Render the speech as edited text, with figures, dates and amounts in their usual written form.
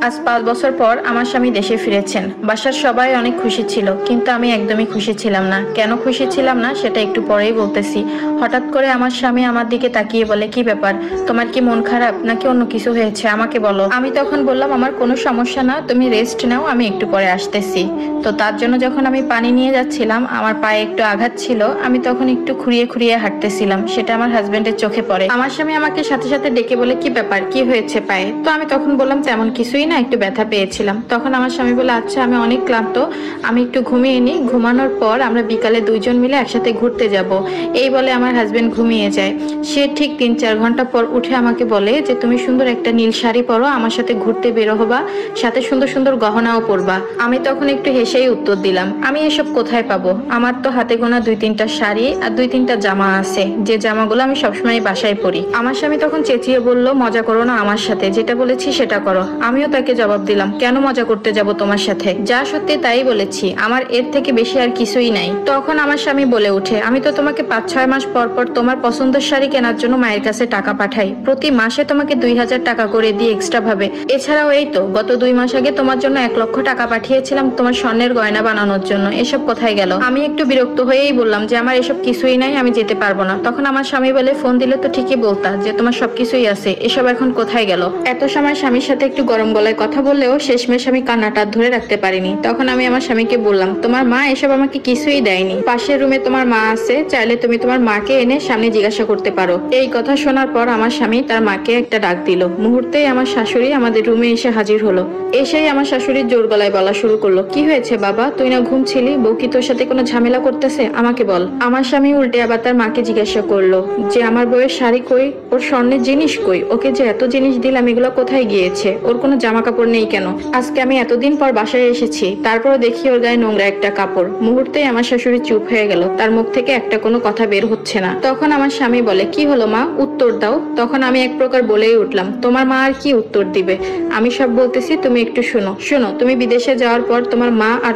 আজ 5 বছর পর আমার স্বামী দেশে ফিরেছেন। বাসার সবাই অনেক খুশি ছিল, কিন্তু আমি একদমই খুশি ছিলাম না। কেন খুশি ছিলাম না সেটা একটু পরেই বলতেছি। হঠাৎ করে আমার স্বামী আমার দিকে তাকিয়ে বলে, কি ব্যাপার, তোমার কি মন খারাপ নাকি অন্য কিছু হয়েছে, আমাকে বলো। আমি তখন বললাম, আমার কোনো সমস্যা না, তুমি রেস্ট নাও, আমি একটু পরে আসতেছি। তো তার জন্য যখন আমি পানি নিয়ে যাচ্ছিলাম, আমার পায়ে একটু আঘাত ছিল, আমি তখন একটু খুঁড়িয়ে খুঁড়িয়ে হাঁটতেছিলাম, সেটা আমার হাজবেন্ডের চোখে পড়ে। আমার স্বামী আমাকে সাথে সাথে ডেকে বলে, কি ব্যাপার, কি হয়েছে পায়ে? তো আমি তখন বললাম, তেমন কিছুই না, একটু ব্যথা পেয়েছিলাম। তখন আমার স্বামী বলে, আচ্ছা আমি অনেক ক্লান্ত, আমি একটু ঘুমিয়ে নিই, ঘুমানোর পর আমরা বিকালে দুইজন মিলে একসাথে ঘুরতে যাব। এই বলে আমার হাজবেন্ড ঘুমিয়ে যায়। সে ঠিক 3-4 ঘন্টা পর উঠে আমাকে বলে যে, তুমি সুন্দর একটা নীল শাড়ি পরো, আমার সাথে ঘুরতে বেরো হবা, সাথে সুন্দর সুন্দর গহনাও পরবা। আমি তখন একটু হেসেই উত্তর দিলাম, আমি এসব কোথায় পাবো? আমার তো হাতে গোনা 2-3টা শাড়ি আর 2-3টা জামা আছে, যে জামাগুলো আমি সবসময় বাসায় পরি। আমার স্বামী তখন চেঁচিয়ে বলল, মজা করো না আমার সাথে, যেটা বলেছি সেটা করো। আমিও তাকে জবাব দিলাম, কেন মজা করতে যাব তোমার সাথে? যা সত্যি তাই বলেছি, আমার এর থেকে বেশি আর কিছুই নাই। তখন আমার স্বামী বলে উঠে, আমি তো তোমাকে 5-6 মাস পর পর তোমার পছন্দের শাড়ি কেনার জন্য মায়ের কাছে টাকা পাঠাই, প্রতি মাসে তোমাকে 2000 টাকা করে দিই এক্সট্রা ভাবে। এছাড়াও এই তো গত 2 মাস আগে তোমার জন্য 1 লক্ষ টাকা পাঠিয়েছিলাম তোমার স্বর্ণের গয়না বানানোর জন্য। এসব কোথায় গেল? আমি একটু বিরক্ত হয়েই বললাম যে, আমার এসব কিছুই নাই, আমি যেতে পারবো না। তখন আমার স্বামী বলে, ফোন দিলে তো ঠিকই বলতা যে তোমার সবকিছুই আছে, এসব এখন কোথায় গেল? এত সময় স্বামীর সাথে একটু গরম গলায় কথা বললেও শেষমেশ আমি কান্নাটা ধরে রাখতে পারিনি। তখন আমি আমার স্বামীকে বললাম, তোমার মা এসব আমাকে কিছুই দেয়নি, পাশের রুমে তোমার মা আছে, চাইলে তুমি তোমার মাকে এনে সামনে জিজ্ঞাসা করতে পারো। এই কথা শোনার পর আমার স্বামী তার মাকে একটা ডাক দিল। মুহূর্তেই আমার শাশুড়ি আমাদের রুমে এসে হাজির হলো। এসেই আমার শাশুড়ি জোর গলায় বলা শুরু করলো, কি হয়েছে বাবা, তুই না ঘুমছিলি? বউ কি তোর সাথে কোনো ঝামেলা করতেছে, আমাকে বল। আমার স্বামী উল্টে আবার তার মাকে জিজ্ঞাসা করলো যে, আমার বউয়ের শাড়ি কই, ওর স্বর্ণের জিনিস কই, ওকে যে এত জিনিস দিলাম এগুলো কোথায় গিয়েছে, ওর কোনো জামা কাপড় নেই কেন? আজকে আমি এতদিন পর বাসায় এসেছি, তারপরও দেখি ওর গায়ে নোংরা একটা কাপড়। মুহূর্তেই আমার শাশুড়ি চুপ হয়ে গেল, তার মুখ থেকে একটা কোনো কথা বের হচ্ছে না। তখন আমার স্বামী বলে, কি হলো মা, উত্তর দাও। তখন আমি এক প্রকার বলেই উঠলাম, তোমার মা আর কি উত্তর দিবে, আমি সব বলতেছি, তুমি একটু শোনো। শোনো, তুমি বিদেশে যাওয়ার পর তোমার মা আর